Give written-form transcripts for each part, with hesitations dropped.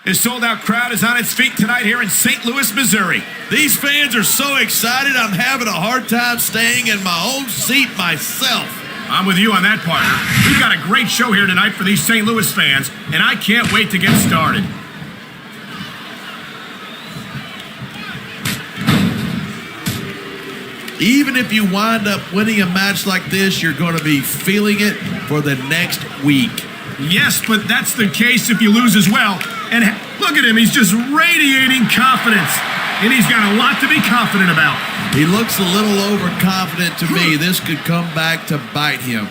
His sold-out crowd is on its feet tonight here in St. Louis, Missouri. These fans are so excited, I'm having a hard time staying in my own seat myself. I'm with you on that, partner. We've got a great show here tonight for these St. Louis fans, and I can't wait to get started. Even if you wind up winning a match like this, you're going to be feeling it for the next week. Yes, but that's the case if you lose as well. And look at him, he's just radiating confidence. And he's got a lot to be confident about. He looks a little overconfident to me. This could come back to bite him.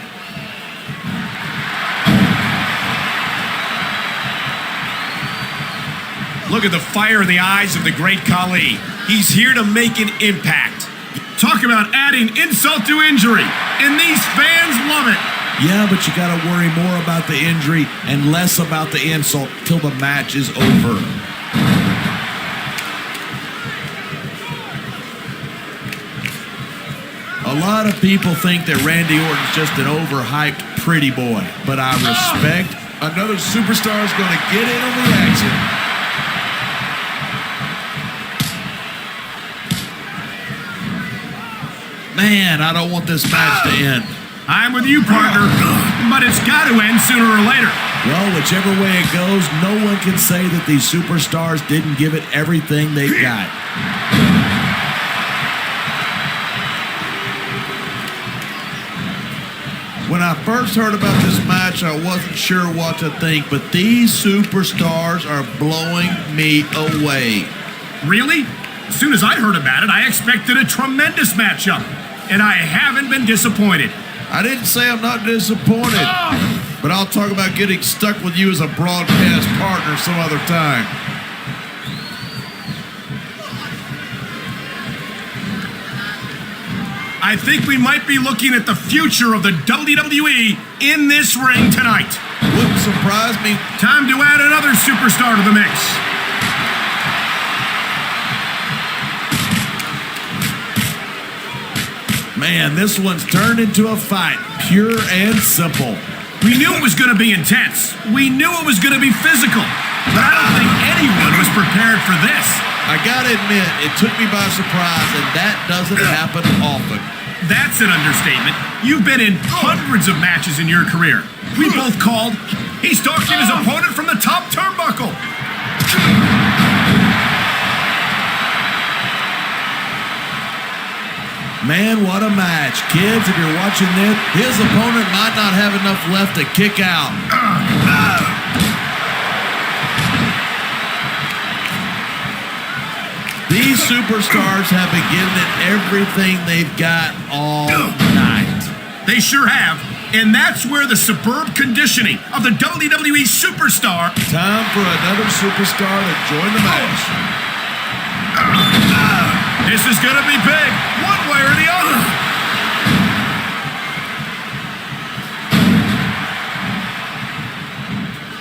Look at the fire in the eyes of the great Khali. He's here to make an impact. Talk about adding insult to injury. And these fans love it. Yeah, but you got to worry more about the injury and less about the insult till the match is over. A lot of people think that Randy Orton's just an overhyped pretty boy, but I respect another superstar is going to get in on the action. Man, I don't want this match to end. I'm with you, partner, but it's got to end sooner or later. Well, whichever way it goes, no one can say that these superstars didn't give it everything they've got. When I first heard about this match, I wasn't sure what to think, but these superstars are blowing me away. Really? As soon as I heard about it, I expected a tremendous matchup, and I haven't been disappointed. I didn't say I'm not disappointed, but I'll talk about getting stuck with you as a broadcast partner some other time. I think we might be looking at the future of the WWE in this ring tonight. Wouldn't surprise me. Time to add another superstar to the mix. Man, this one's turned into a fight, pure and simple. We knew it was going to be intense. We knew it was going to be physical. But I don't think anyone was prepared for this. I gotta admit, it took me by surprise, and that doesn't happen often. That's an understatement. You've been in hundreds of matches in your career. We both called. He stalked his opponent from the top turnbuckle. Man, what a match. Kids, if you're watching this, his opponent might not have enough left to kick out. These superstars have been giving it everything they've got all night. They sure have. And that's where the superb conditioning of the WWE superstar. Time for another superstar to join the match. This is going to be big, one way or the other.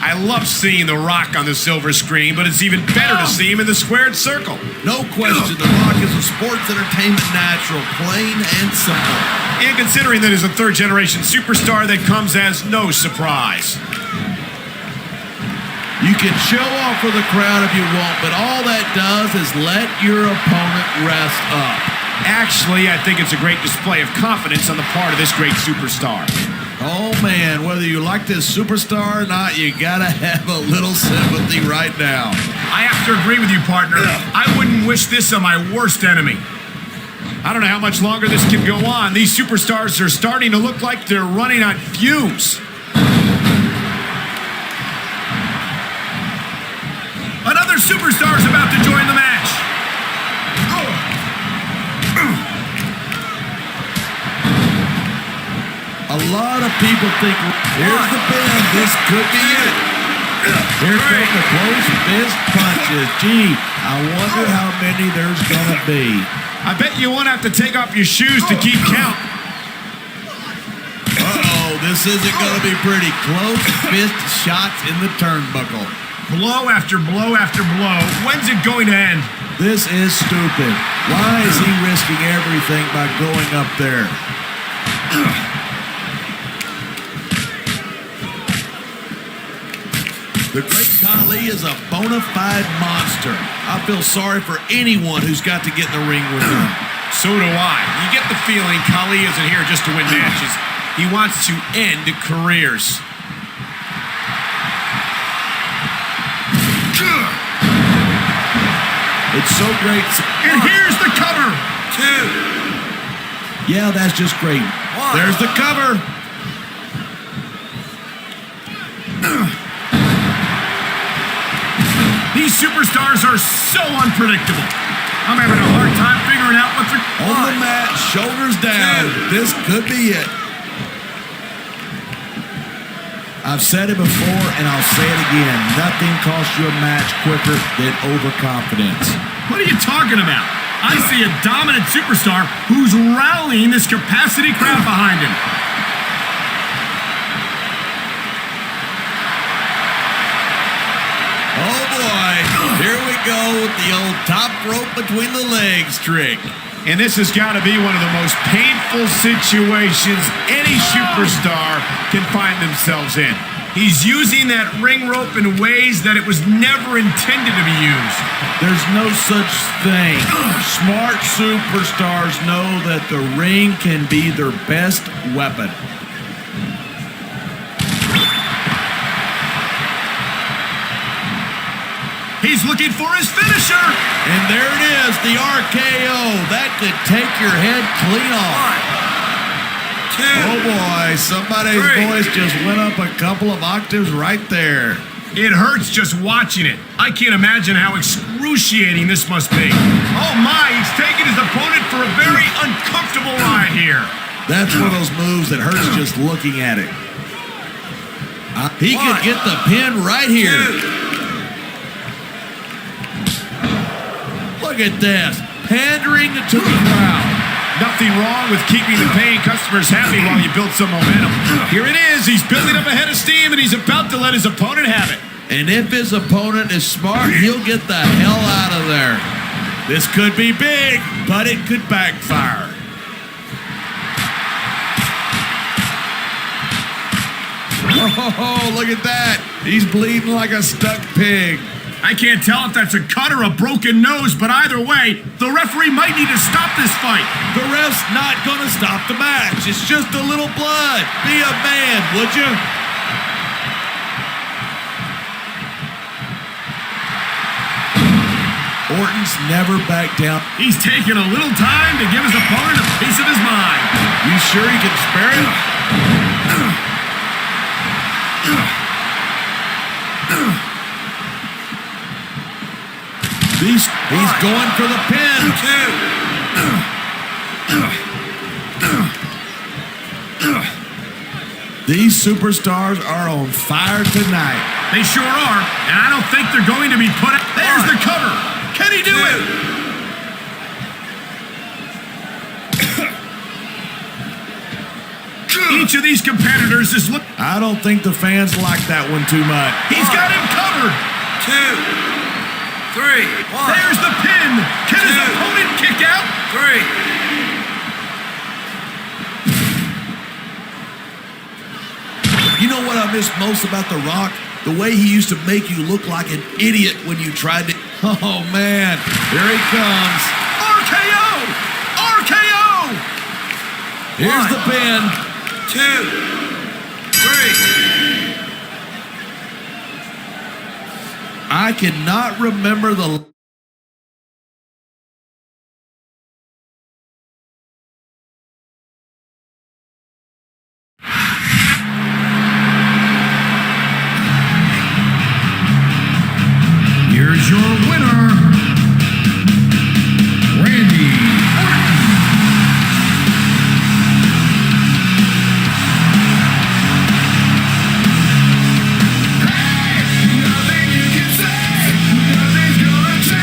I love seeing The Rock on the silver screen, but it's even better to see him in the squared circle. No question, The Rock is a sports entertainment natural, plain and simple. And considering that he's a third-generation superstar, that comes as no surprise. You can show off for the crowd if you want, but all that does is let your opponent rest up. Actually, I think it's a great display of confidence on the part of this great superstar. Oh, man, whether you like this superstar or not, you gotta have a little sympathy right now. I have to agree with you, partner. I wouldn't wish this on my worst enemy. I don't know how much longer this can go on. These superstars are starting to look like they're running on fumes. Another superstar is about to join the match. A lot of people think, here's the bend, this could be it. Here come the close fist punches. Gee, I wonder how many there's gonna be. I bet you won't have to take off your shoes to keep count. Uh-oh, this isn't gonna be pretty. Close fist shots in the turnbuckle. Blow after blow after blow. When's it going to end? This is stupid. Why is he risking everything by going up there? The Great Khali is a bona fide monster. I feel sorry for anyone who's got to get in the ring with him. So do I. You get the feeling Khali isn't here just to win matches. He wants to end careers. It's so great. And here's the cover. 2. Yeah, that's just great. 1. There's the cover. These superstars are so unpredictable. I'm having a hard time figuring out what they're... On the mat, shoulders down. This could be it. I've said it before, and I'll say it again. Nothing costs you a match quicker than overconfidence. What are you talking about? I see a dominant superstar who's rallying this capacity crowd behind him. Oh boy, here we go with the old top rope between the legs trick. And this has got to be one of the most painful situations any superstar can find themselves in. He's using that ring rope in ways that it was never intended to be used. There's no such thing. Smart superstars know that the ring can be their best weapon. He's looking for his finisher. And there it is, the RKO. That could take your head clean off. 1, 2. Oh boy, somebody's 3. voice just went up a couple of octaves right there. It hurts just watching it. I can't imagine how excruciating this must be. Oh my, he's taking his opponent for a very uncomfortable ride here. That's one of those moves that hurts just looking at it. He could get the pin right here. 2. Look at this, pandering to the crowd. Nothing wrong with keeping the paying customers happy while you build some momentum. Here it is. He's building up a head of steam, and he's about to let his opponent have it. And if his opponent is smart, he'll get the hell out of there. This could be big, but it could backfire. Oh, look at that. He's bleeding like a stuck pig. I can't tell if that's a cut or a broken nose, but either way, the referee might need to stop this fight. The ref's not going to stop the match. It's just a little blood. Be a man, would you? Orton's never backed down. He's taking a little time to give his opponent a piece of his mind. You sure he can spare him? He's going for the pin. 2. These superstars are on fire tonight. They sure are, and I don't think they're going to be put out. There's the cover. Can he do it? Each of these competitors is look. I don't think the fans like that one too much. He's got him covered. 2, 3, 1. There's the pin. Can his opponent kick out? 3. You know what I miss most about The Rock? The way he used to make you look like an idiot when you tried to... Oh, man. Here he comes. RKO! RKO! Here's the pin. 2, 3. I cannot remember the... Here's your winner, Randy Orton. Hey, nothing you can say, nothing's gonna change.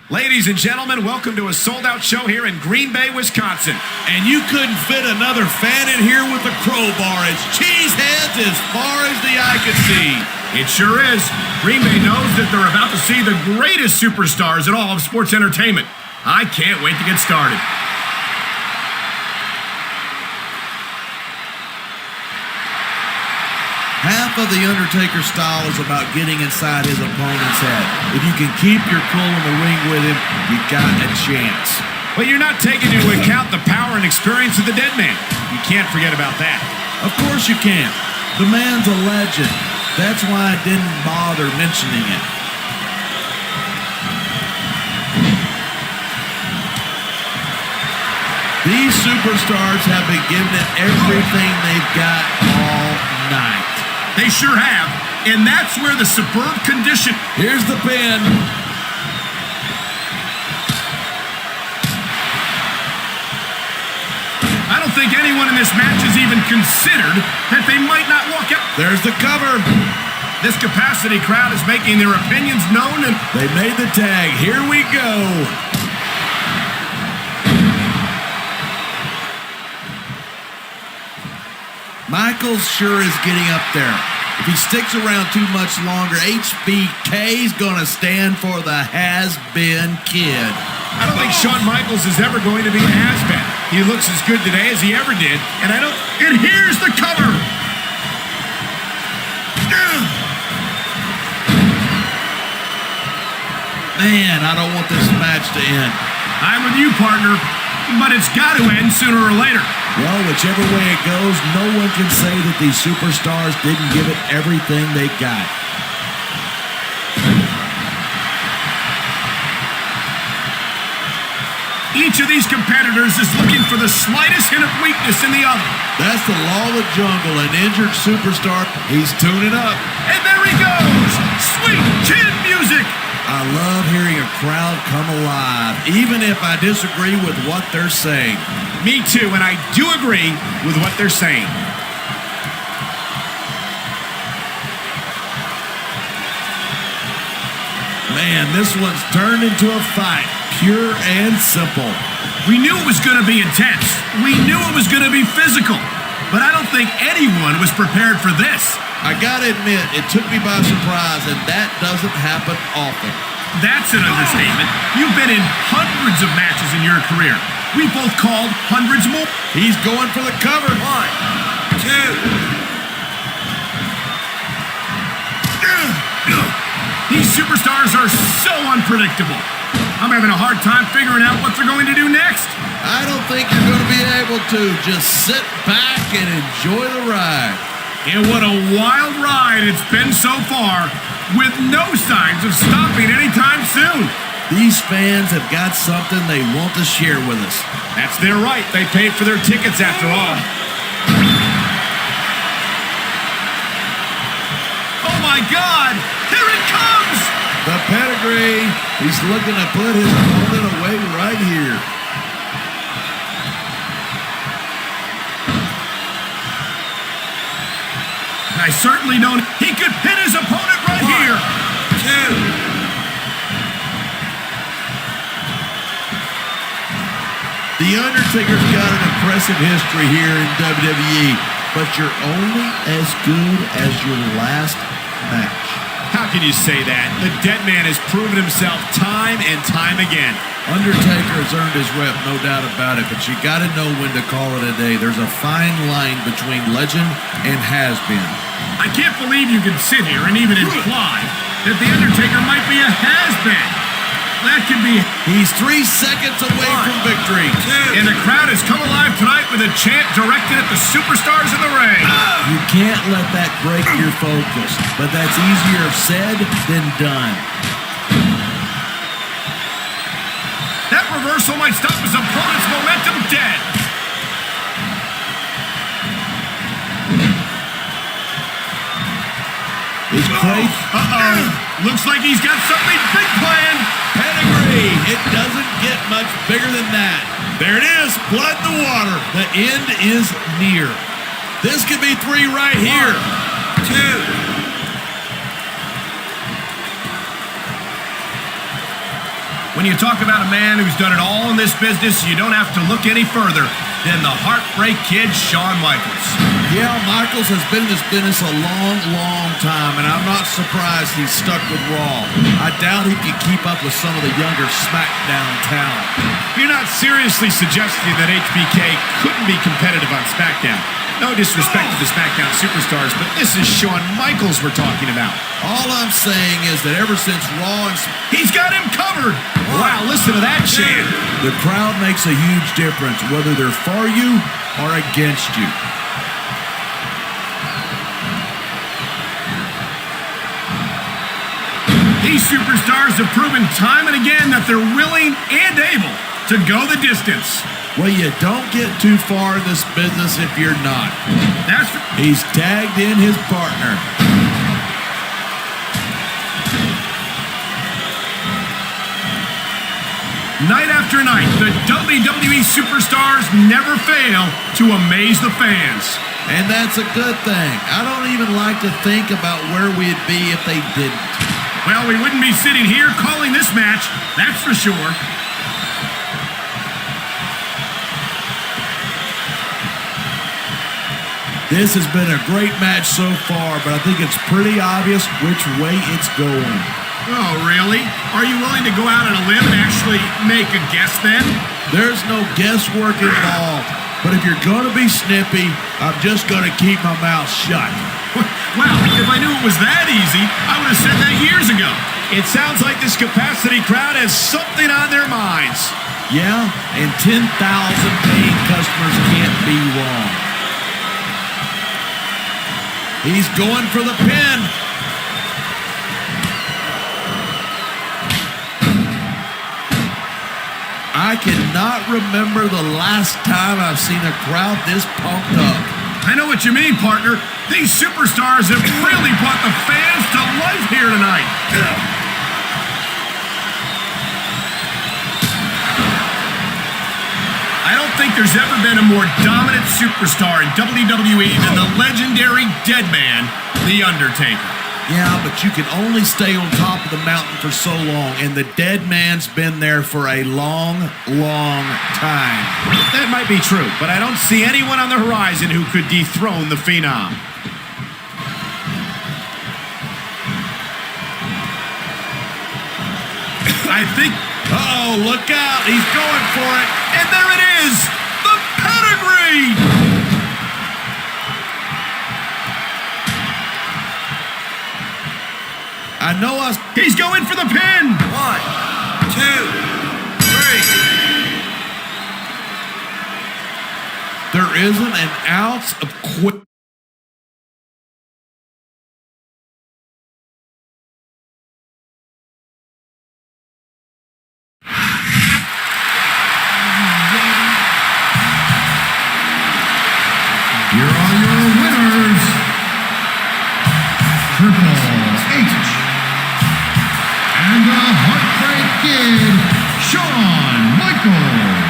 Ladies and gentlemen, welcome to a sold-out show here in Green Bay, Wisconsin. And you couldn't fit another fan in here with a crowbar. It's cheeseheads as far as the eye can see. It sure is. Green Bay knows that they're about to see the greatest superstars in all of sports entertainment. I can't wait to get started. Half of The Undertaker's style is about getting inside his opponent's head. If you can keep your cool in the ring with him, you got a chance. But you're not taking into account the power and experience of the dead man. You can't forget about that. Of course you can't. The man's a legend. That's why I didn't bother mentioning it. These superstars have been giving it everything they've got all night. They sure have, and that's where the superb condition... Here's the pin. I don't think anyone in this match has even considered that they might not walk out. There's the cover. This capacity crowd is making their opinions known, and... They made the tag. Here we go. Michaels sure is getting up there. If he sticks around too much longer, HBK's gonna stand for the has-been kid. I don't think Shawn Michaels is ever going to be a has-been. He looks as good today as he ever did, and I don't... And here's the cover! Man, I don't want this match to end. I'm with you, partner, but it's got to end sooner or later. Well, whichever way it goes, no one can say that these superstars didn't give it everything they got. Each of these competitors is looking for the slightest hint of weakness in the other. That's the law of the jungle. An injured superstar, he's tuning up. And there he goes! Sweet chin music! I love hearing a crowd come alive, even if I disagree with what they're saying. Me too, and I do agree with what they're saying. Man, this one's turned into a fight, pure and simple. We knew it was going to be intense. We knew it was going to be physical. But I don't think anyone was prepared for this. I gotta admit, it took me by surprise, and that doesn't happen often. That's an understatement. You've been in hundreds of matches in your career. We've both called hundreds more. He's going for the cover. 1, 2. These superstars are so unpredictable. I'm having a hard time figuring out what they're going to do next. I don't think you're going to be able to. Just sit back and enjoy the ride. And what a wild ride it's been so far, with no signs of stopping anytime soon. These fans have got something they want to share with us. That's their right. They paid for their tickets after all. Oh my God! Here it comes! The pedigree. He's looking to put his opponent away right here. I certainly don't. He could pin his opponent right 1, here. 2. The Undertaker's got an impressive history here in WWE, but you're only as good as your last match. How can you say that? The dead man has proven himself time and time again. Undertaker has earned his rep, no doubt about it, but you got to know when to call it a day. There's a fine line between legend and has-been. I can't believe you can sit here and even imply that The Undertaker might be a has-been. That could be... He's 3 seconds away from victory. 2. And the crowd has come alive tonight with a chant directed at the superstars in the ring. You can't let that break your focus, but that's easier said than done. That reversal might stop his opponent's momentum dead. It's great. Uh-oh. Looks like he's got something big planned. Pedigree. It doesn't get much bigger than that. There it is. Blood in the water. The end is near. This could be 3 right here. 2. When you talk about a man who's done it all in this business, you don't have to look any further than the Heartbreak Kid, Shawn Michaels. Yeah, Michaels has been in this business a long, long time, and I'm not surprised he's stuck with Raw. I doubt he can keep up with some of the younger Smackdown talent. You're not seriously suggesting that HBK couldn't be competitive on Smackdown. No disrespect to the Smackdown superstars, but this is Shawn Michaels we're talking about. All I'm saying is that ever since Raw and He's got him covered. Wow, listen to that chant. the crowd makes a huge difference, whether they're for you or against you. These superstars have proven time and again that they're willing and able to go the distance. Well, you don't get too far in this business if you're not. That's He's tagged in his partner. night after night, the WWE superstars never fail to amaze the fans. And that's a good thing. I don't even like to think about where we'd be if they didn't. Well, we wouldn't be sitting here calling this match, that's for sure. This has been a great match so far, but I think it's pretty obvious which way it's going. Oh, really? Are you willing to go out on a limb and actually make a guess then? There's no guesswork involved, but if you're going to be snippy, I'm just going to keep my mouth shut. Wow, if I knew it was that easy, I would have said that years ago. It sounds like this capacity crowd has something on their minds. Yeah, and 10,000 paying customers can't be wrong. He's going for the pin. I cannot remember the last time I've seen a crowd this pumped up. I know what you mean, partner. These superstars have really brought the fans to life here tonight. I don't think there's ever been a more dominant superstar in WWE than the legendary Dead Man, The Undertaker. Yeah, but you can only stay on top of the mountain for so long, and the Dead Man's been there for a long, long time. That might be true, but I don't see anyone on the horizon who could dethrone the Phenom. I think... Uh-oh, look out. He's going for it. And there it is! The pedigree! I know us. He's going for the pin! 1, 2, 3. There isn't an ounce of quit. Here are your winners, Triple H and the Heartbreak Kid, Shawn Michaels.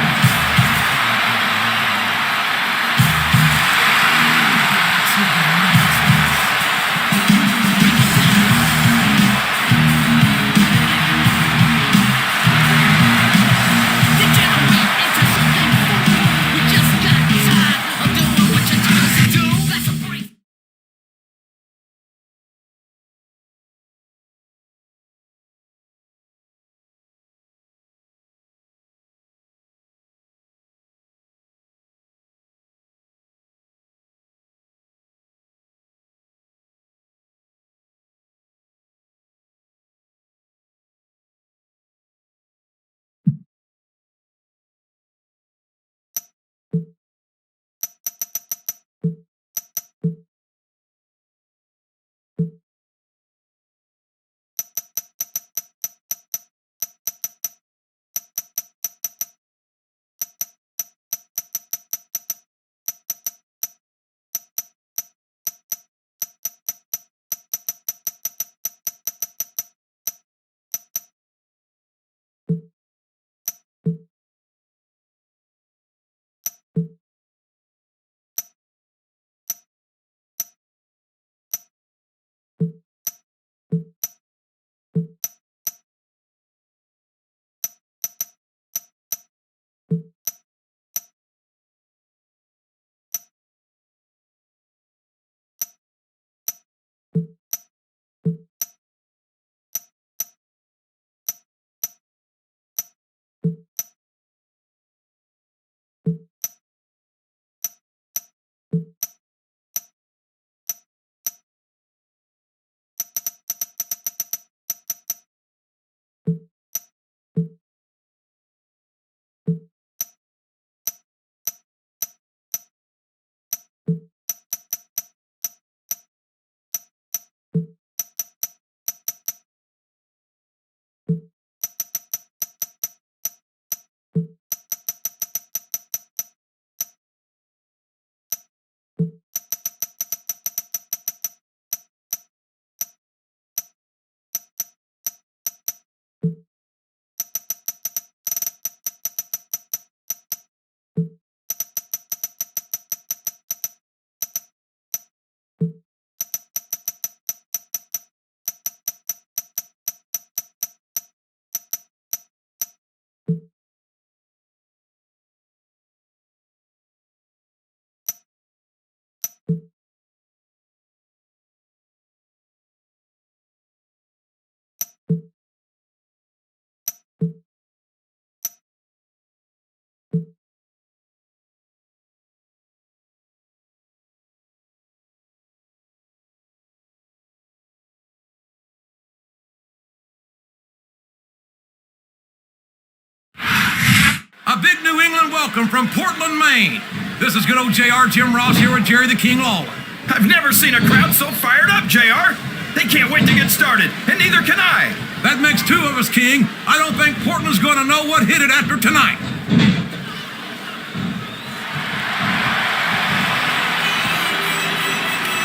big New England welcome from Portland, Maine. This is good old JR Jim Ross here with Jerry the King Lawler. I've never seen a crowd so fired up, JR. They can't wait to get started, and neither can I. That makes two of us, King. I don't think Portland's going to know what hit it after tonight.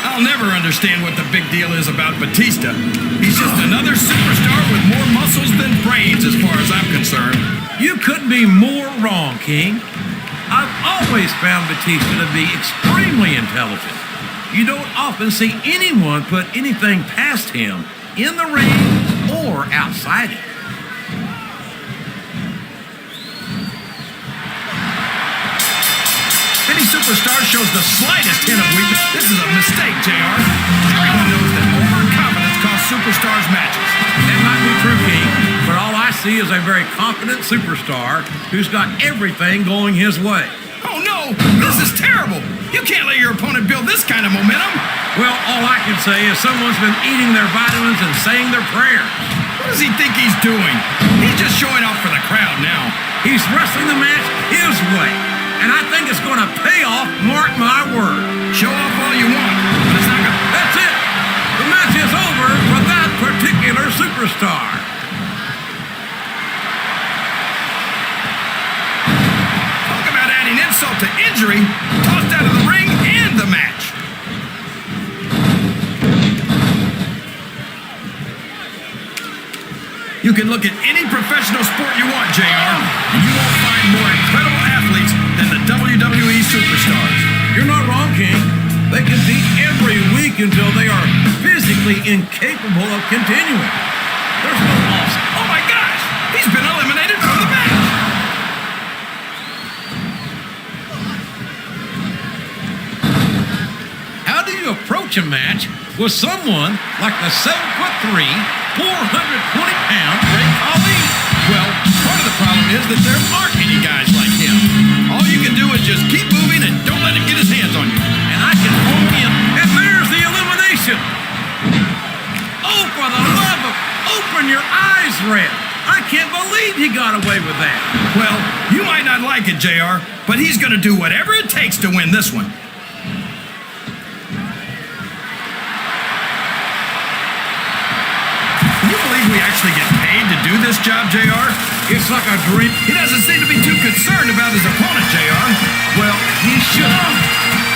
I'll never understand what the big deal is about Batista. He's just another superstar with more muscles than brains as far as I'm concerned. You couldn't be more wrong, King. I've always found Batista to be extremely intelligent. You don't often see anyone put anything past him in the ring or outside it. Any superstar shows the slightest hint of weakness. This is a mistake, JR. Everyone knows that overconfidence costs superstars matches. That might be true, King, but all I see is a very confident superstar who's got everything going his way. Oh no, this is terrible. You can't let your opponent build this kind of momentum. Well, all I can say is someone's been eating their vitamins and saying their prayers. What does he think he's doing? He's just showing off for the crowd now. He's wrestling the match his way, and I think it's going to pay off, mark my word. Show off all you want, but it's not going to... That's it. The match is over for that particular superstar. Talk about adding insult to injury. Tossed out of the ring and the match. You can look at any professional sport you want, JR, and you won't find more incredible athletes than the WWE superstars. You're not wrong, King. They compete every week until they are physically incapable of continuing. There's no loss. Oh my gosh! He's been eliminated from the match! How do you approach a match with someone like the 7'3", 420-pound Ray Khali? Well, part of the problem is that there aren't any guys like him. All you can do is just keep moving and don't let him get his hands on you. And I can home in, and there's the elimination. Oh, for the love of... Open your eyes, Red. I can't believe he got away with that. Well, you might not like it, JR, but he's going to do whatever it takes to win this one. Can you believe we actually get paid to do this job, JR? It's like a dream. He doesn't seem to be too concerned about his opponent, JR. Well, he should have.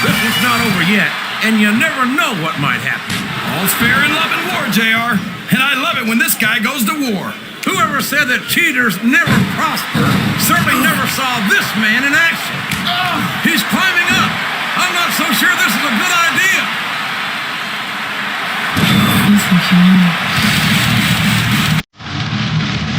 This one's not over yet, and you never know what might happen. All's fair in love and war, JR. And I love it when this guy goes to war. Whoever said that cheaters never prosper certainly never saw this man in action. He's climbing up. I'm not so sure this is a good idea.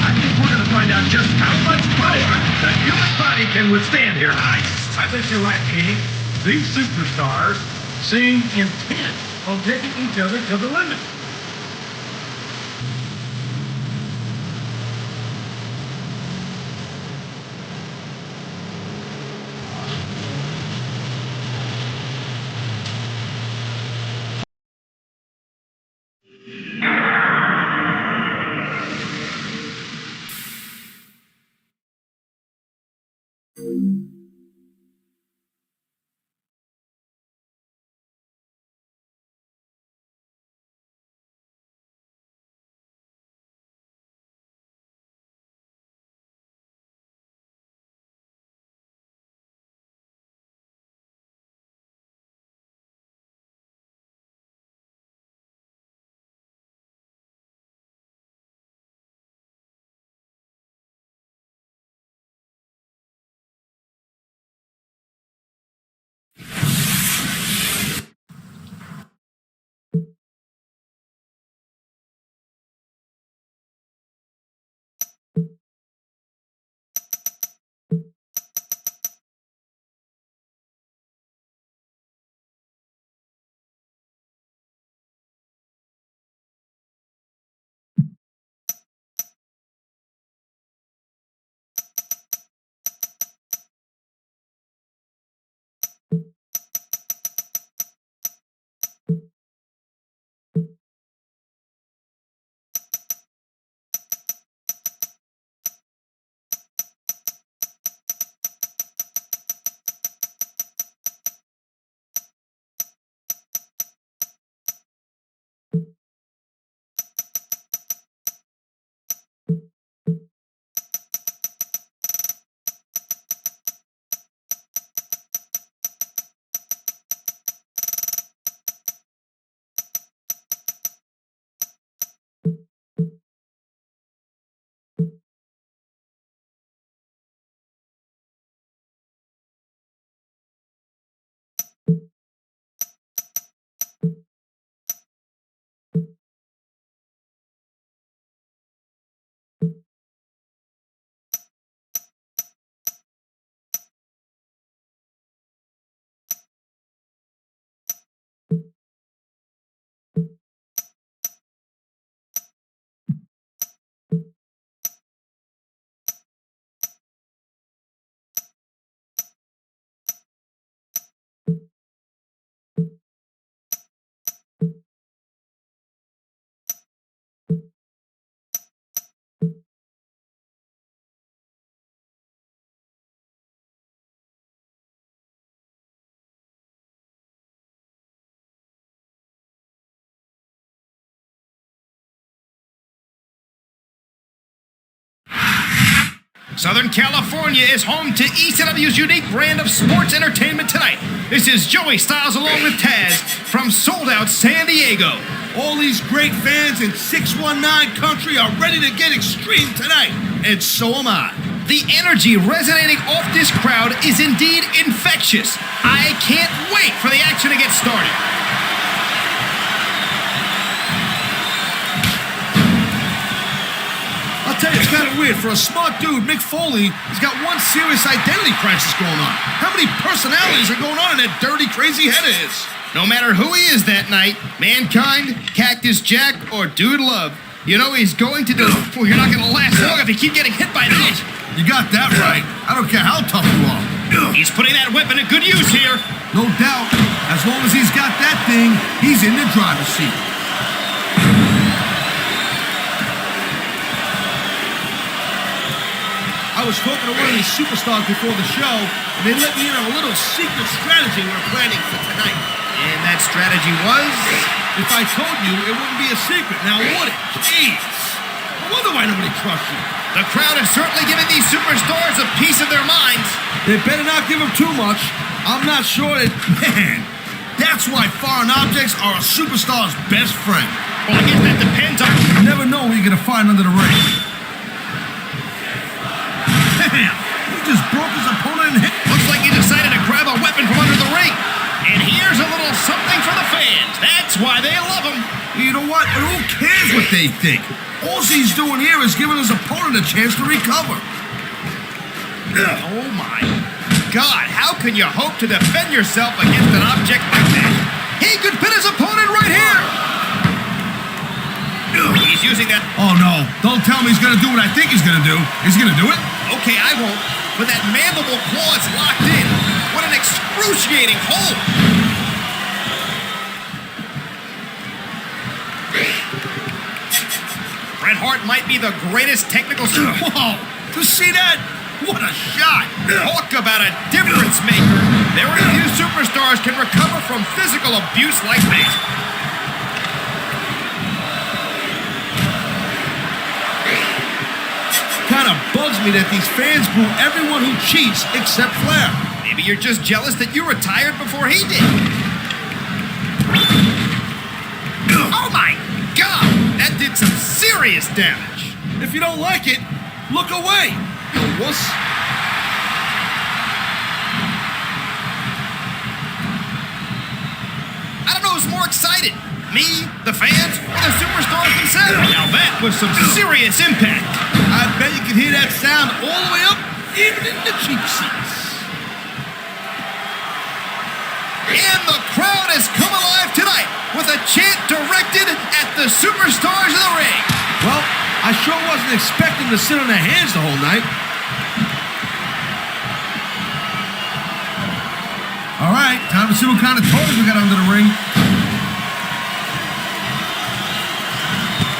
I think we're going to find out just how much power the human body can withstand here tonight. I think you're right, King. These superstars seem intent on taking each other to the limit. Southern California is home to ECW's unique brand of sports entertainment tonight. This is Joey Styles along with Taz from Sold Out San Diego. All these great fans in 619 country are ready to get extreme tonight, and so am I. The energy resonating off this crowd is indeed infectious. I can't wait for the action to get started. I'll tell you, it's kind of weird. For a smart dude, Mick Foley has got one serious identity crisis going on. How many personalities are going on in that dirty, crazy head of his? No matter who he is that night, Mankind, Cactus Jack, or Dude Love, you know he's going to do. Well, you're not going to last long if you keep getting hit by that. You got that right. I don't care how tough you are. He's putting that weapon to good use here. No doubt. As long as he's got that thing, he's in the driver's seat. I was talking to one of these superstars before the show, and they let me in on a little secret strategy we're planning for tonight. And that strategy was? If I told you, it wouldn't be a secret. Now would it? Jeez. No wonder why nobody trusts you. The crowd is certainly giving these superstars a piece of their minds. They better not give him too much. I'm not sure that... Man, that's why foreign objects are a superstar's best friend. Well, I guess that depends on... You never know what you're going to find under the ring. Damn! He just broke his opponent in half. Looks like he decided to grab a weapon from under the ring. And here's a little something for the fans. That's why they love him. You know what? But who cares what they think? All he's doing here is giving his opponent a chance to recover. Oh my God, how can you hope to defend yourself against an object like that? He could pin his opponent right here. He's using that. Oh no, don't tell me he's gonna do what I think he's gonna do. Is he gonna do it? Okay, I won't. But that mandible claw is locked in. What an excruciating hold. Bret Hart might be the greatest technical... Whoa! To see that? What a shot! Talk about a difference maker. Very few superstars can recover from physical abuse like that. Kind of bugs me that these fans boo everyone who cheats except Flair. Maybe you're just jealous that you retired before he did. Oh my God! That did some serious damage. If you don't like it, look away, you wuss. I don't know who's more excited. Me, the fans, or the superstars themselves? Now that was some serious impact. I bet you can hear that sound all the way up, even in the cheap seats. And the crowd has come alive tonight with a chant directed at the superstars of the ring. Well, I sure wasn't expecting to sit on their hands the whole night. All right, time to see what kind of toys we got under the ring.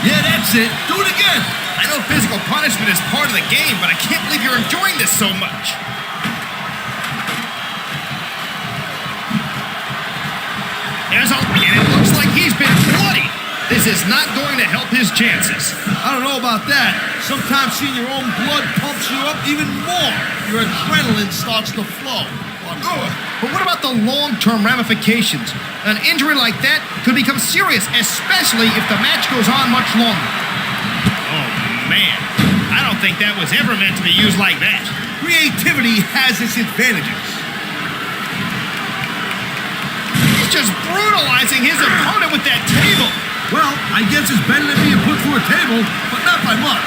Yeah, that's it. Do it again. I know physical punishment is part of the game, but I can't believe you're enjoying this so much. And it looks like he's been bloody. This is not going to help his chances. I don't know about that. Sometimes seeing your own blood pumps you up even more. Your adrenaline starts to flow. But what about the long-term ramifications? An injury like that could become serious, especially if the match goes on much longer. Oh, man. I don't think that was ever meant to be used like that. Creativity has its advantages. He's just brutalizing his opponent with that table. Well, I guess it's better than being put through a table, but not by much.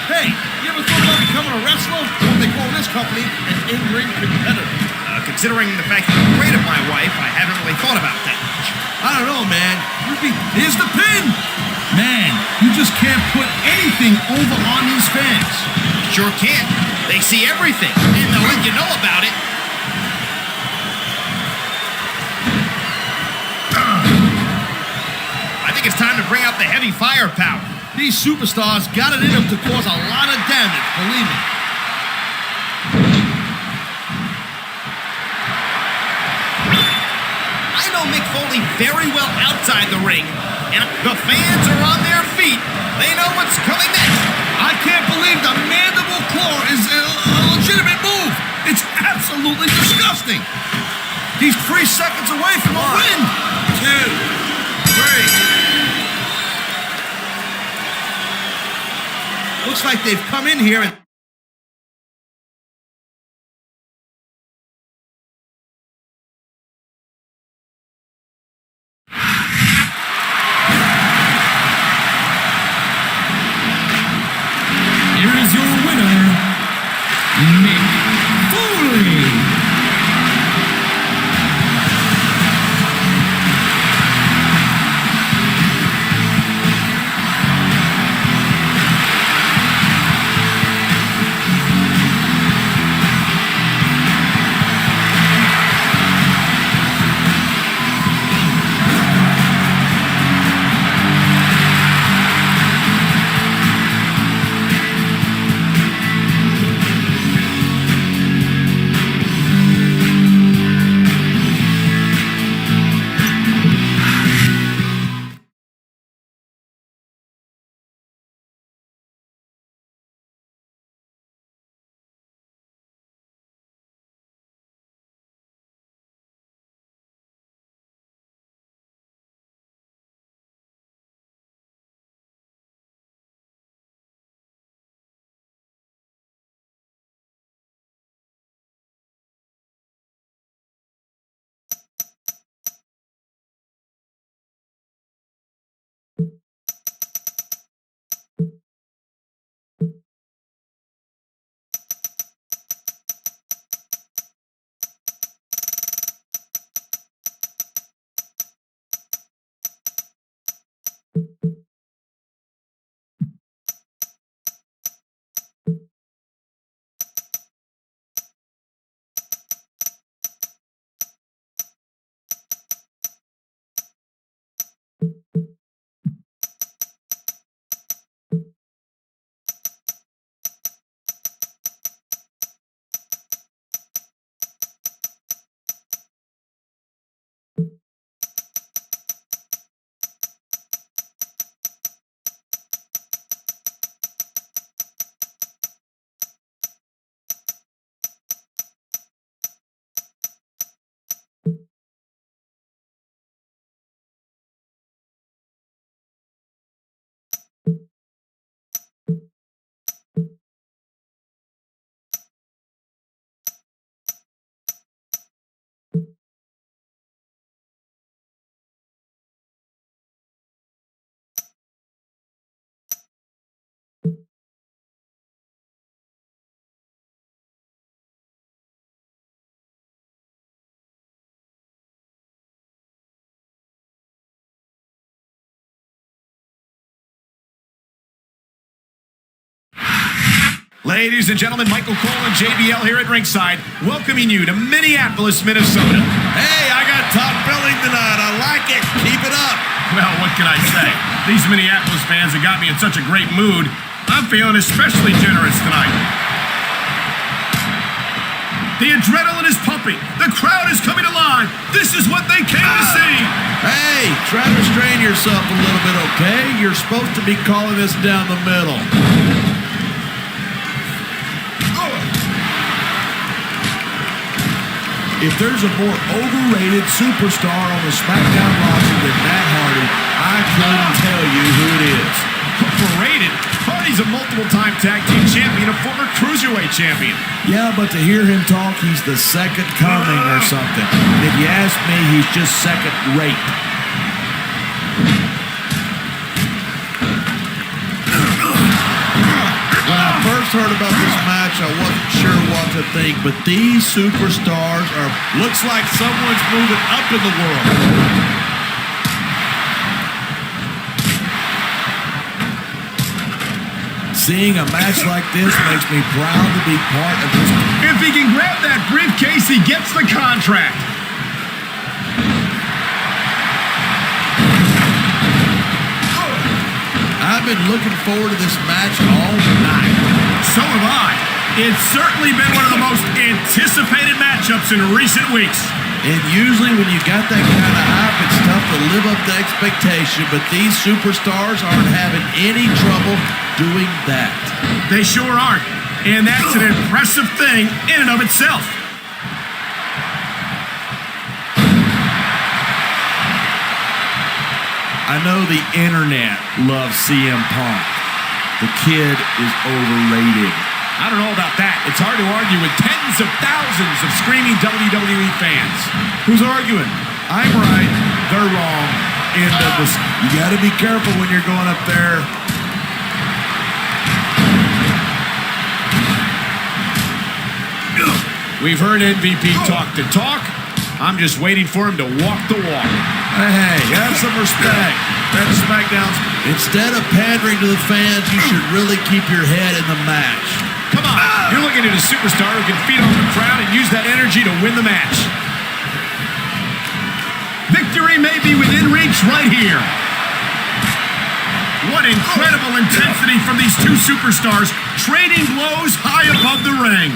Hey, you ever thought about becoming a wrestler? What they call this company an in-ring competitor. Considering the fact that I'm afraid of my wife, I haven't really thought about that much. I don't know, man. Here's the pin. Man, you just can't put anything over on these fans. Sure can't. They see everything, and they'll let you know about it. I think it's time to bring out the heavy firepower. These superstars got it in them to cause a lot of damage, believe me. I know know Mick Foley very well outside the ring, and the fans are on their feet. They know what's coming next. I can't believe the mandible claw is a legitimate move. It's absolutely disgusting. He's 3 seconds away from a win. 2, 3. Looks like they've come in here and... Here is your winner, Mick Foley. Ladies and gentlemen, Michael Cole and JBL here at ringside, welcoming you to Minneapolis, Minnesota. Hey, I got top billing tonight. I like it. Keep it up. Well, what can I say? These Minneapolis fans have got me in such a great mood. I'm feeling especially generous tonight. The adrenaline is pumping. The crowd is coming alive. This is what they came to see. Hey, try to restrain yourself a little bit, okay? You're supposed to be calling this down the middle. If there's a more overrated superstar on the Smackdown roster than Matt Hardy, I couldn't tell you who it is. Overrated? Hardy's a multiple-time tag team champion, a former cruiserweight champion. Yeah, but to hear him talk, he's the second coming or something. And if you ask me, he's just second rate. When I first heard about this match, I wasn't sure what to think, but these superstars looks like someone's moving up in the world. Seeing a match like this makes me proud to be part of this. If he can grab that briefcase, he gets the contract. I've been looking forward to this match all night. So have I. It's certainly been one of the most anticipated matchups in recent weeks. And usually when you got that kind of hype, it's tough to live up to expectation, but these superstars aren't having any trouble doing that. They sure aren't. And that's an impressive thing in and of itself. I know the internet loves CM Punk. The kid is overrated. I don't know about that. It's hard to argue with tens of thousands of screaming WWE fans. Who's arguing? I'm right, they're wrong. End of this. You got to be careful when you're going up there. We've heard MVP talk the talk. I'm just waiting for him to walk the walk. Hey, have some respect. That's Smackdown. Instead of pandering to the fans, you should really keep your head in the match. Come on. You're looking at a superstar who can feed off the crowd and use that energy to win the match. Victory may be within reach right here. What incredible intensity from these two superstars, trading blows high above the ring.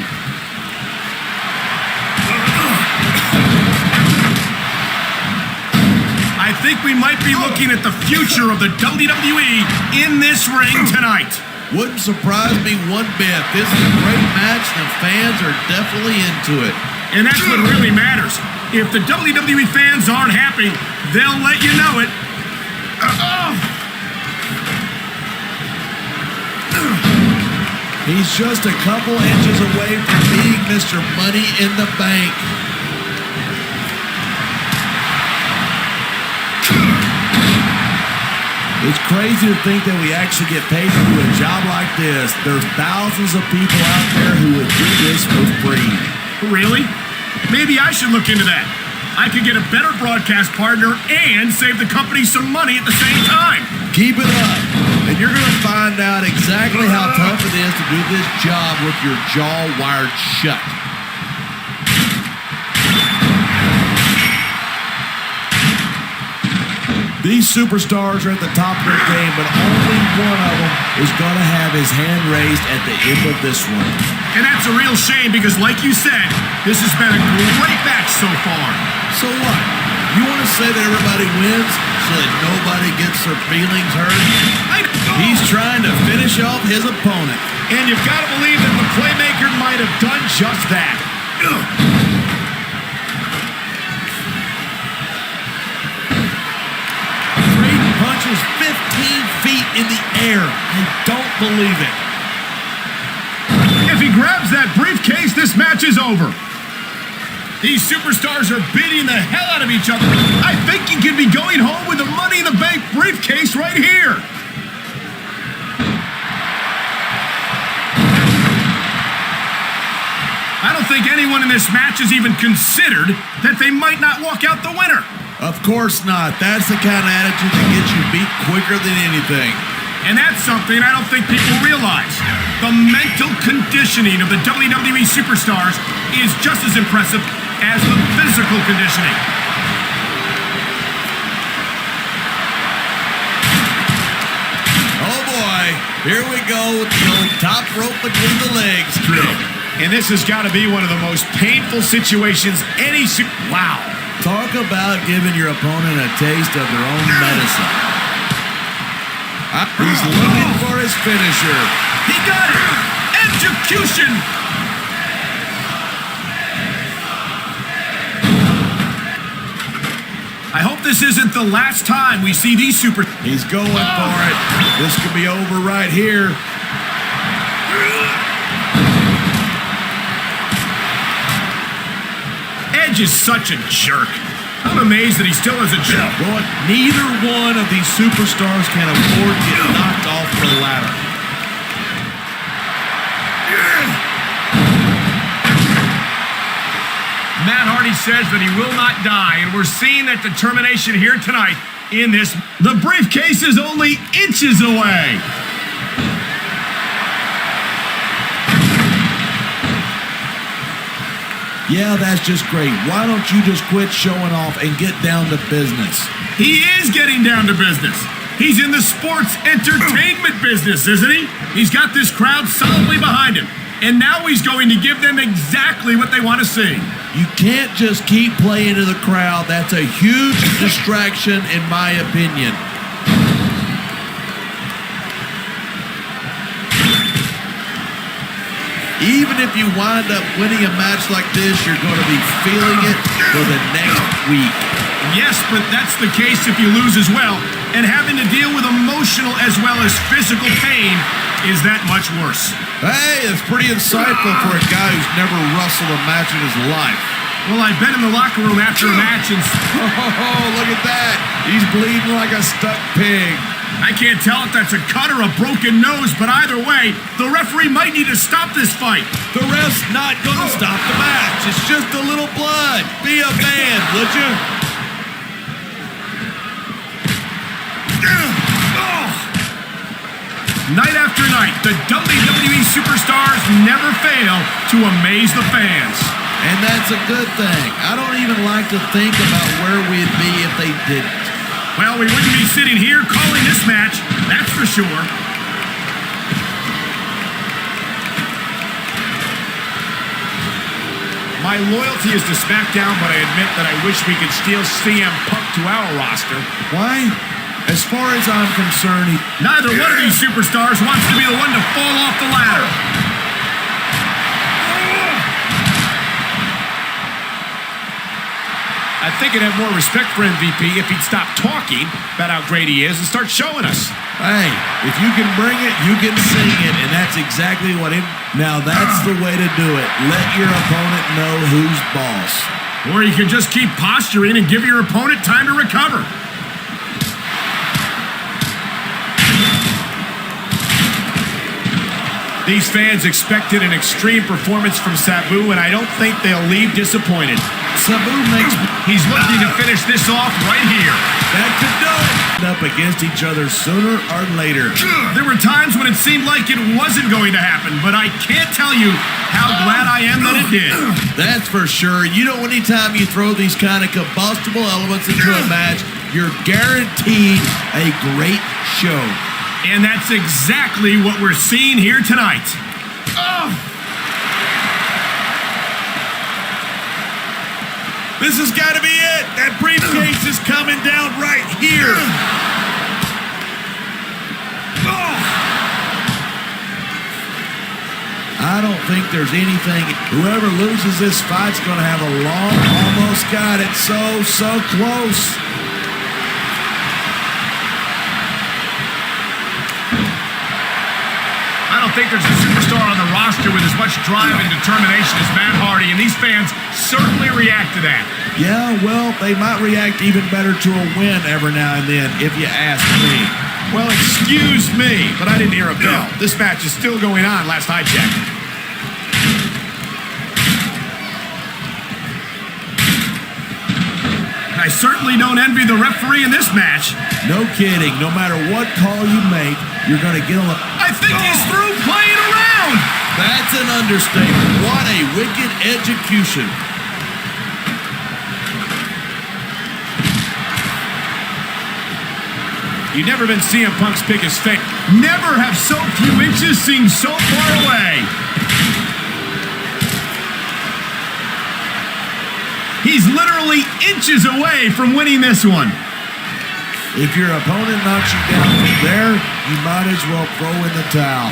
I think we might be looking at the future of the WWE in this ring tonight. Wouldn't surprise me one bit. This is a great match, and the fans are definitely into it. And that's what really matters. If the WWE fans aren't happy, they'll let you know it. He's just a couple inches away from being Mr. Money in the Bank. It's crazy to think that we actually get paid to do a job like this. There's thousands of people out there who would do this for free. Really? Maybe I should look into that. I could get a better broadcast partner and save the company some money at the same time. Keep it up, and you're going to find out exactly how tough it is to do this job with your jaw wired shut. These superstars are at the top of their game, but only one of them is going to have his hand raised at the end of this one. And that's a real shame because, like you said, this has been a great match so far. So what? You want to say that everybody wins so that nobody gets their feelings hurt? He's trying to finish off his opponent. And you've got to believe that the Playmaker might have done just that. Punches 15 feet in the air. I don't believe it. If he grabs that briefcase, this match is over. These superstars are beating the hell out of each other. I think he could be going home with the Money in the Bank briefcase right here. I don't think anyone in this match has even considered that they might not walk out the winner. Of course not. That's the kind of attitude that gets you beat quicker than anything. And that's something I don't think people realize. The mental conditioning of the WWE superstars is just as impressive as the physical conditioning. Oh boy, here we go with the old top rope between the legs trick. And this has got to be one of the most painful situations any wow. Talk about giving your opponent a taste of their own medicine. He's looking for his finisher. He got it! Execution! I hope this isn't the last time we see these super... He's going for it. This could be over right here. Edge is such a jerk. I'm amazed that he still has a job. Neither one of these superstars can afford to get knocked off the ladder. Matt Hardy says that he will not die, and we're seeing that determination here tonight in this. The briefcase is only inches away. Yeah, that's just great. Why don't you just quit showing off and get down to business? He is getting down to business. He's in the sports entertainment business, isn't he? He's got this crowd solidly behind him. And now he's going to give them exactly what they want to see. You can't just keep playing to the crowd. That's a huge distraction, in my opinion. Even if you wind up winning a match like this, you're going to be feeling it for the next week. Yes, but that's the case if you lose as well. And having to deal with emotional as well as physical pain is that much worse. Hey, it's pretty insightful for a guy who's never wrestled a match in his life. Well, I've been in the locker room after a match and... Oh, look at that. He's bleeding like a stuck pig. I can't tell if that's a cut or a broken nose, but either way, the referee might need to stop this fight. The ref's not going to stop the match. It's just a little blood. Be a man, would you? Night after night, the WWE superstars never fail to amaze the fans. And that's a good thing. I don't even like to think about where we'd be if they didn't. Well, we wouldn't be sitting here calling this match, that's for sure. My loyalty is to Smackdown, but I admit that I wish we could steal CM Punk to our roster. Why? As far as I'm concerned, Neither one of these superstars wants to be the one to fall off the ladder. I think I'd have more respect for MVP if he'd stop talking about how great he is and start showing us. hey, if you can bring it, you can sing it, and that's exactly what him. Now that's the way to do it. Let your opponent know who's boss. Or you can just keep posturing and give your opponent time to recover. These fans expected an extreme performance from Sabu, and I don't think they'll leave disappointed. Sabu makes. He's looking to finish this off right here. That could do it. Up against each other sooner or later. There were times when it seemed like it wasn't going to happen, but I can't tell you how glad I am that it did. That's for sure. You know, anytime you throw these kind of combustible elements into a match, you're guaranteed a great show. And that's exactly what we're seeing here tonight. This has got to be it. That briefcase is coming down right here. I don't think there's anything. Whoever loses this fight's going to have a long, almost got it. So close. I don't think there's a superstar on the roster with as much drive and determination as Matt Hardy, and these fans certainly react to that. Yeah, well, they might react even better to a win every now and then, if you ask me. Well, excuse me, but I didn't hear a bell. This match is still going on last I checked. I certainly don't envy the referee in this match. No kidding. No matter what call you make, you're going to get on the... I think he's through playing around. That's an understatement. What a wicked execution. You've never been CM Punk's biggest fan. Never have so few inches seemed so far away. He's literally inches away from winning this one. If your opponent knocks you down from there, you might as well throw in the towel.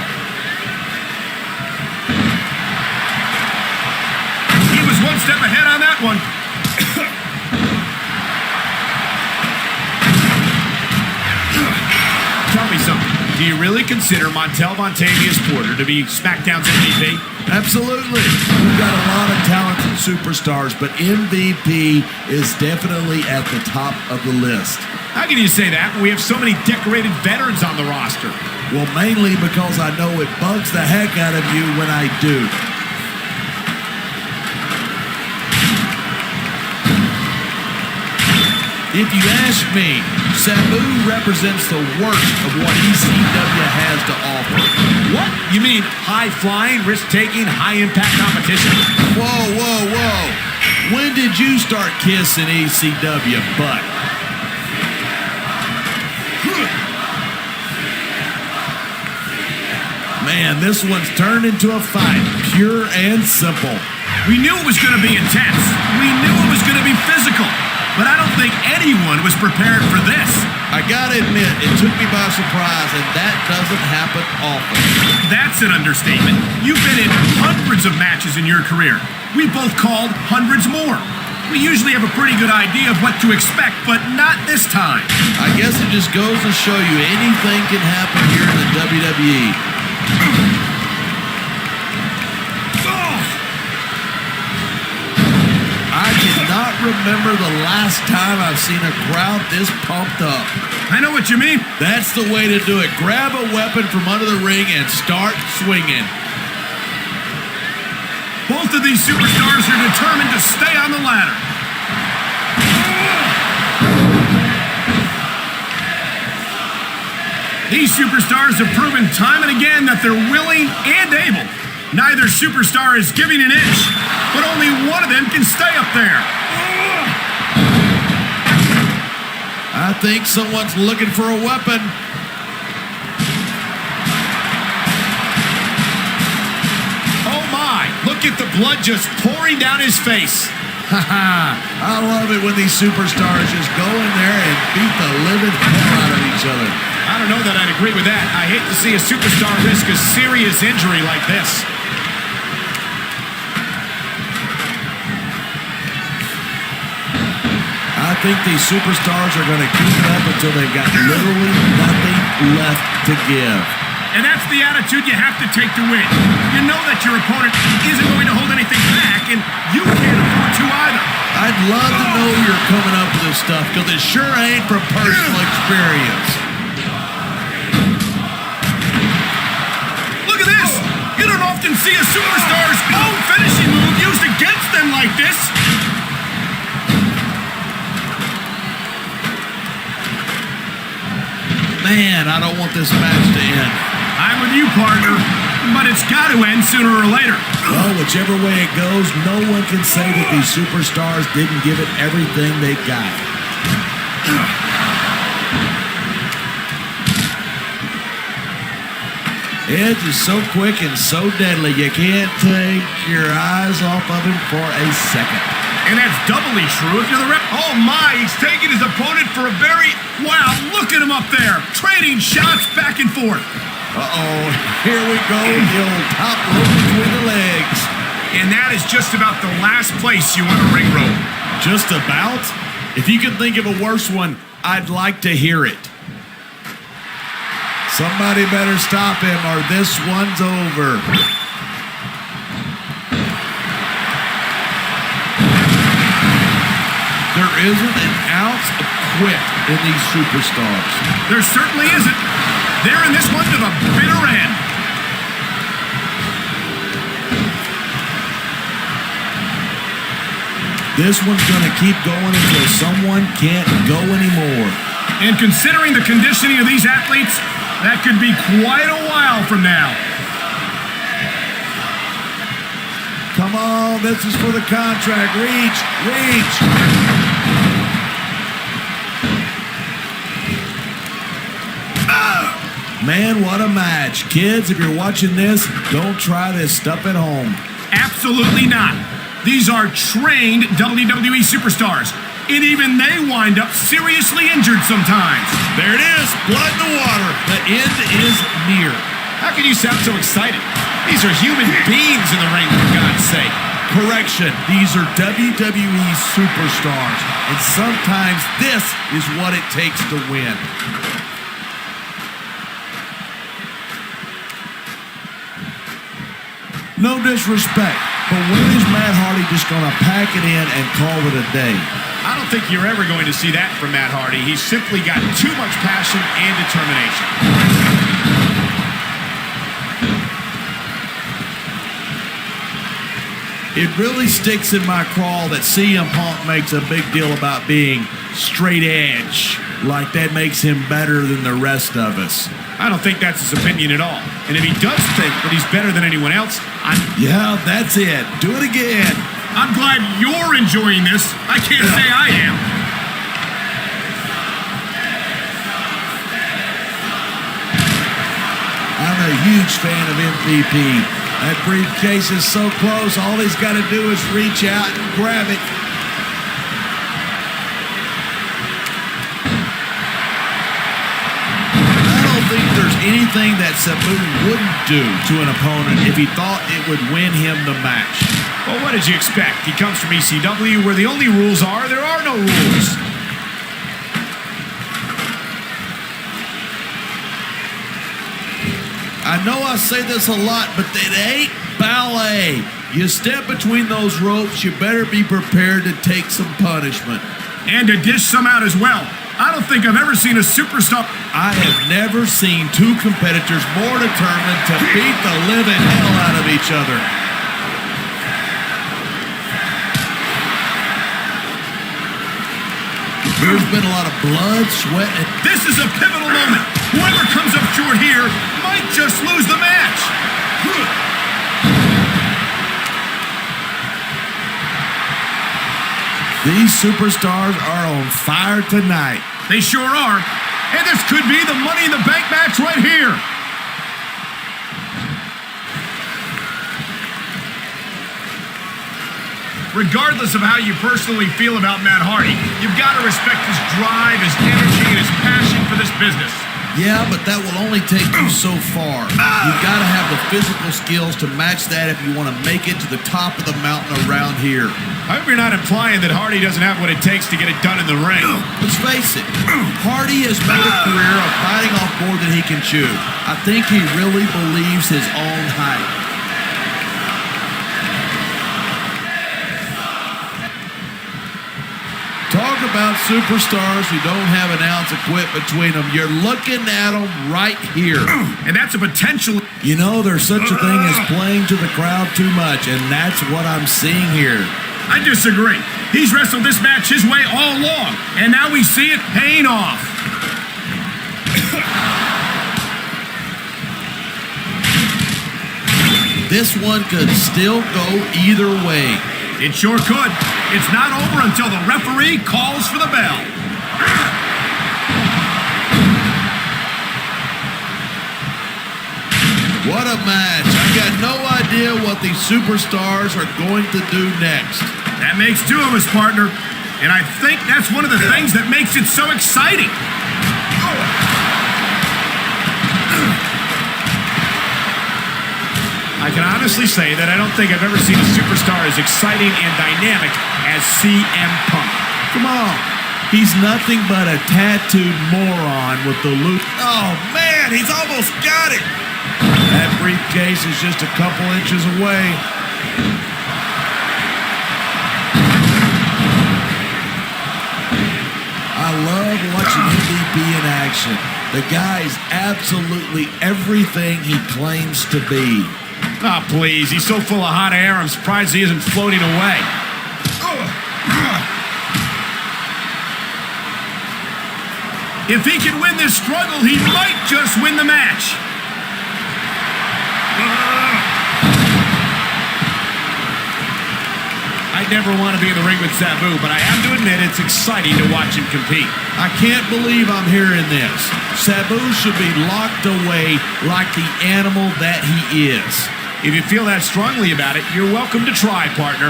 He was one step ahead on that one. Tell me something. Do you really consider Montel Montavious Porter to be Smackdown's MVP? Absolutely. We've got a lot of talented superstars, but MVP is definitely at the top of the list. How can you say that when we have so many decorated veterans on the roster? Well, mainly because I know it bugs the heck out of you when I do. If you ask me, Sabu represents the worst of what ECW has to offer. What? You mean high-flying, risk-taking, high-impact competition? Whoa. When did you start kissing ECW butt? Man, this one's turned into a fight. pure and simple. We knew it was going to be intense. We knew it was going to be physical. But I don't think anyone was prepared for this. I gotta admit, it took me by surprise, and that doesn't happen often. That's an understatement. You've been in hundreds of matches in your career. We both called hundreds more. We usually have a pretty good idea of what to expect, but not this time. I guess it just goes to show you anything can happen here in the WWE. I cannot remember the last time I've seen a crowd this pumped up. I know what you mean. That's the way to do it. Grab a weapon from under the ring and start swinging. Both of these superstars are determined to stay on the ladder. These superstars have proven time and again that they're willing and able. Neither superstar is giving an inch, but only one of them can stay up there. I think someone's looking for a weapon. Oh my, look at the blood just pouring down his face. I love it when these superstars just go in there and beat the living hell out of each other. I don't know that I'd agree with that. I hate to see a superstar risk a serious injury like this. I think these superstars are going to keep it up until they've got literally nothing left to give. And that's the attitude you have to take to win. You know that your opponent isn't going to hold anything back, and you can't afford to either. I'd love to know you're coming up with this stuff, because it sure ain't from personal experience. Look at this! You don't often see a superstar's own finishing move used against them like this. Man, I don't want this match to end. I'm with you, partner, but it's got to end sooner or later. Well, whichever way it goes, no one can say that these superstars didn't give it everything they got. Edge is so quick and so deadly, you can't take your eyes off of him for a second. And that's doubly true if you're the rep. Oh my, he's taking his opponent for a very... Wow, look at him up there, trading shots back and forth. Uh-oh, here we go, the old top rope between the legs. And that is just about the last place you want a ring rope. Just about? If you can think of a worse one, I'd like to hear it. Somebody better stop him or this one's over. There isn't an ounce of quit in these superstars. There certainly isn't. They're in this one to the bitter end. This one's going to keep going until someone can't go anymore. And considering the conditioning of these athletes, that could be quite a while from now. Come on, this is for the contract. Reach, reach. Man, what a match. Kids, if you're watching this, don't try this stuff at home. Absolutely not. These are trained WWE superstars, and even they wind up seriously injured sometimes. There it is, blood in the water. The end is near. How can you sound so excited? These are human beings in the ring, for God's sake. Correction, these are WWE superstars, and sometimes this is what it takes to win. No disrespect, but when is Matt Hardy just going to pack it in and call it a day? I don't think you're ever going to see that from Matt Hardy. He's simply got too much passion and determination. It really sticks in my craw that CM Punk makes a big deal about being straight edge, like that makes him better than the rest of us. I don't think that's his opinion at all. And if he does think that he's better than anyone else, Yeah, that's it. Do it again. I'm glad you're enjoying this. I can't say I am. I'm a huge fan of MVP. That briefcase is so close, all he's got to do is reach out and grab it. I don't think there's anything that Sabu wouldn't do to an opponent if he thought it would win him the match. Well, what did you expect? He comes from ECW where the only rules are there are no rules. I know I say this a lot, but it ain't ballet. You step between those ropes, you better be prepared to take some punishment. And to dish some out as well. I don't think I've ever seen a superstar. I have never seen two competitors more determined to beat the living hell out of each other. There's been a lot of blood, sweat, and... This is a pivotal moment. Whoever comes up short here might just lose the match. These superstars are on fire tonight. They sure are. And this could be the Money in the Bank match right here. Regardless of how you personally feel about Matt Hardy, you've got to respect his drive, his energy, and his passion for this business. Yeah, but that will only take you so far. You've got to have the physical skills to match that if you want to make it to the top of the mountain around here. I hope you're not implying that Hardy doesn't have what it takes to get it done in the ring. Let's face it, Hardy has made a career of fighting off more than he can chew. I think he really believes his own hype. Talk about superstars who don't have an ounce of quit between them. You're looking at them right here. And that's a potential... You know, there's such a thing as playing to the crowd too much, and that's what I'm seeing here. I disagree. He's wrestled this match his way all along, and now we see it paying off. This one could still go either way. It sure could. It's not over until the referee calls for the bell. What a match. I've got no idea what these superstars are going to do next. That makes two of us, partner. And I think that's one of the things that makes it so exciting. I can honestly say that I don't think I've ever seen a superstar as exciting and dynamic as CM Punk. Come on. He's nothing but a tattooed moron with the loot. Oh, man, he's almost got it. That briefcase is just a couple inches away. I love watching MVP in action. The guy is absolutely everything he claims to be. Oh, please. He's so full of hot air, I'm surprised he isn't floating away. If he can win this struggle, he might just win the match. I'd never want to be in the ring with Sabu, but I have to admit it's exciting to watch him compete. I can't believe I'm hearing this. Sabu should be locked away like the animal that he is. If you feel that strongly about it, you're welcome to try, partner.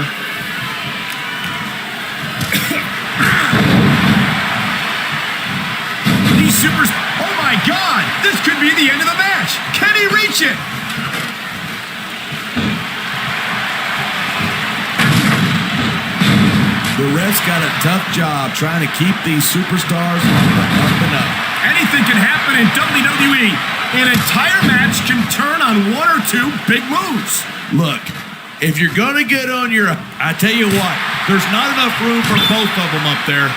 These supers... Oh, my God! This could be the end of the match! Can he reach it? The ref's got a tough job trying to keep these superstars on the up and up. Anything can happen in WWE. An entire match can turn on one or two big moves. Look, if you're going to get on your... I tell you what, there's not enough room for both of them up there.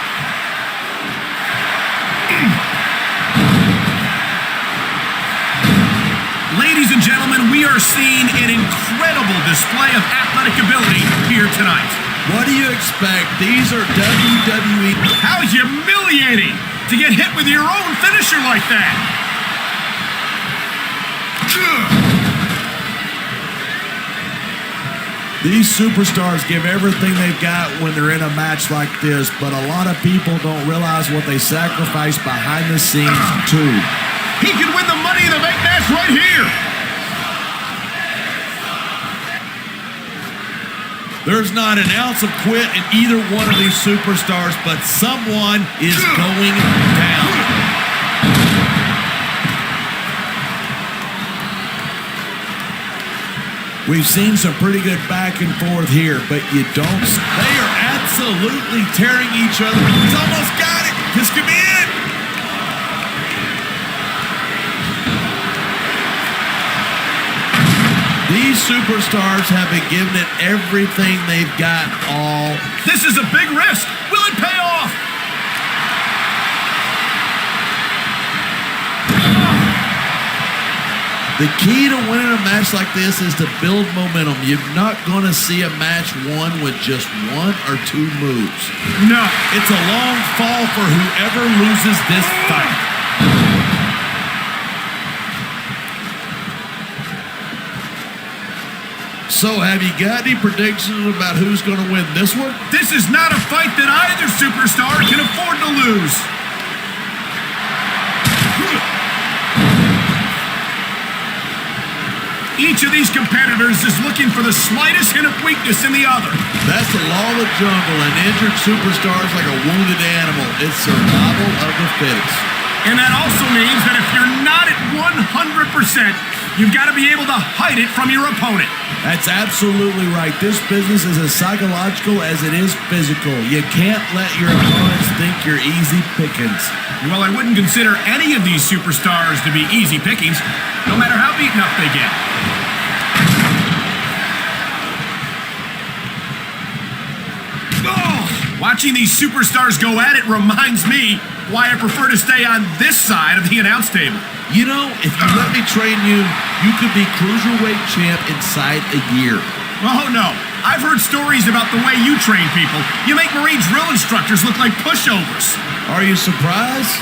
Ladies and gentlemen, we are seeing an incredible display of athletic ability here tonight. What do you expect? These are WWE... How humiliating to get hit with your own finisher like that. These superstars give everything they've got when they're in a match like this, but a lot of people don't realize what they sacrifice behind the scenes, too. He can win the Money in the Bank match right here. There's not an ounce of quit in either one of these superstars, but someone is going down. We've seen some pretty good back and forth here, but you don't. They are absolutely tearing each other. He's almost got it. This could be it. These superstars have been giving it everything they've got all. This is a big risk. Will it pay off? The key to winning a match like this is to build momentum. You're not going to see a match won with just one or two moves. No. It's a long fall for whoever loses this fight. So, have you got any predictions about who's going to win this one? This is not a fight that either superstar can afford to lose. Each of these competitors is looking for the slightest hint of weakness in the other. That's the law of the jungle. An injured superstar is like a wounded animal. It's survival of the fittest. And that also means that if you're not at 100%, you've got to be able to hide it from your opponent. That's absolutely right. This business is as psychological as it is physical. You can't let your opponents think you're easy pickings. Well, I wouldn't consider any of these superstars to be easy pickings, no matter how beaten up they get. Watching these superstars go at it reminds me why I prefer to stay on this side of the announce table. You know, if you let me train you, you could be cruiserweight champ inside a year. Oh, no. I've heard stories about the way you train people. You make Marine drill instructors look like pushovers. Are you surprised?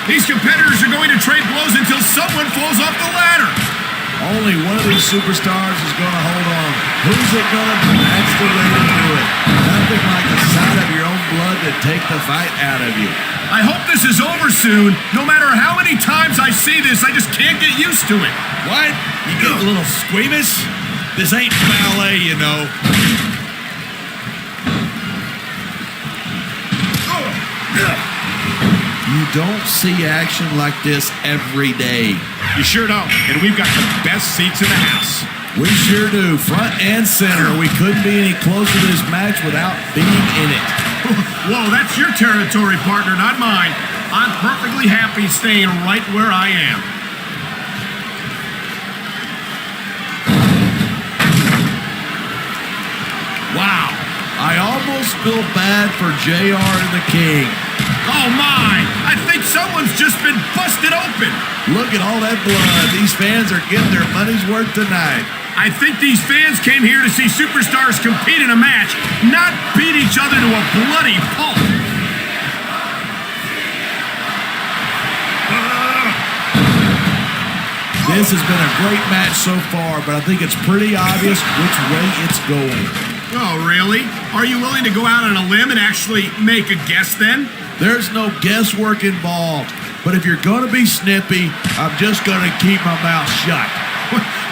These competitors are going to trade blows until someone falls off the ladder. Only one of these superstars is going to hold on. Who's it going to be? That's the way to do it. Nothing like the sight of your own blood to take the fight out of you. I hope this is over soon. No matter how many times I see this, I just can't get used to it. What? You get a little squeamish? This ain't ballet, you know. You don't see action like this every day. You sure don't. And we've got the best seats in the house. We sure do. Front and center. We couldn't be any closer to this match without being in it. Whoa, that's your territory, partner, not mine. I'm perfectly happy staying right where I am. Wow. I almost feel bad for JR and the King. Oh, my! I think someone's just been busted open. Look at all that blood. These fans are getting their money's worth tonight. I think these fans came here to see superstars compete in a match, not beat each other to a bloody pulp. This has been a great match so far, but I think it's pretty obvious which way it's going. Oh, really? Are you willing to go out on a limb and actually make a guess then? There's no guesswork involved. But if you're going to be snippy, I'm just going to keep my mouth shut.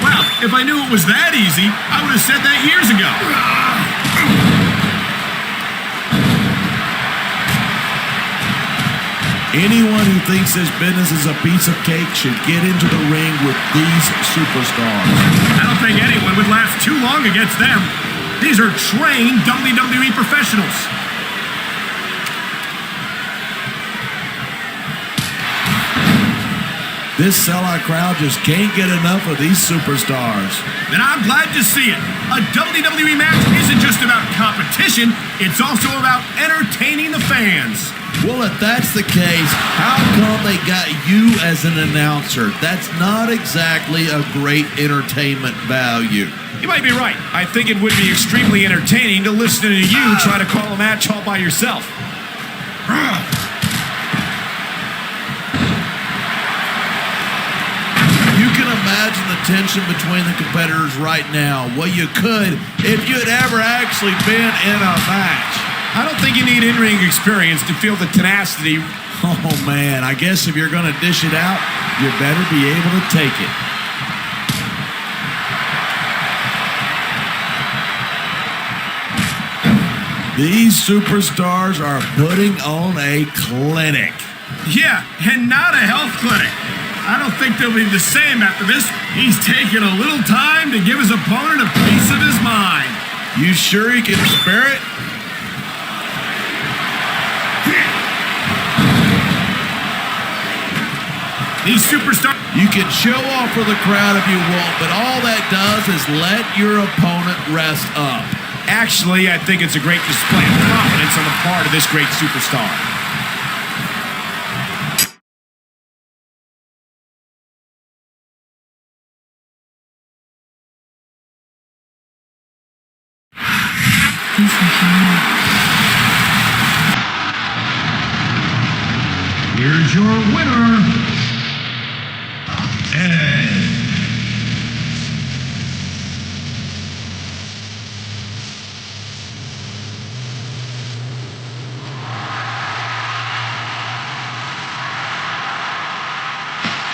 Well, if I knew it was that easy, I would have said that years ago. Anyone who thinks this business is a piece of cake should get into the ring with these superstars. I don't think anyone would last too long against them. These are trained WWE professionals. This sellout crowd just can't get enough of these superstars. And I'm glad to see it. A WWE match isn't just about competition, it's also about entertaining the fans. Well, if that's the case, how come they got you as an announcer? That's not exactly a great entertainment value. You might be right. I think it would be extremely entertaining to listen to you try to call a match all by yourself. Imagine the tension between the competitors right now. Well, you could if you had ever actually been in a match. I don't think you need in-ring experience to feel the tenacity. Oh, man, I guess if you're going to dish it out, you better be able to take it. These superstars are putting on a clinic. Yeah, and not a health clinic. I don't think they'll be the same after this. He's taking a little time to give his opponent a piece of his mind. You sure he can spare it? These superstars. You can show off for the crowd if you want, but all that does is let your opponent rest up. Actually, I think it's a great display of confidence on the part of this great superstar. Here's your winner,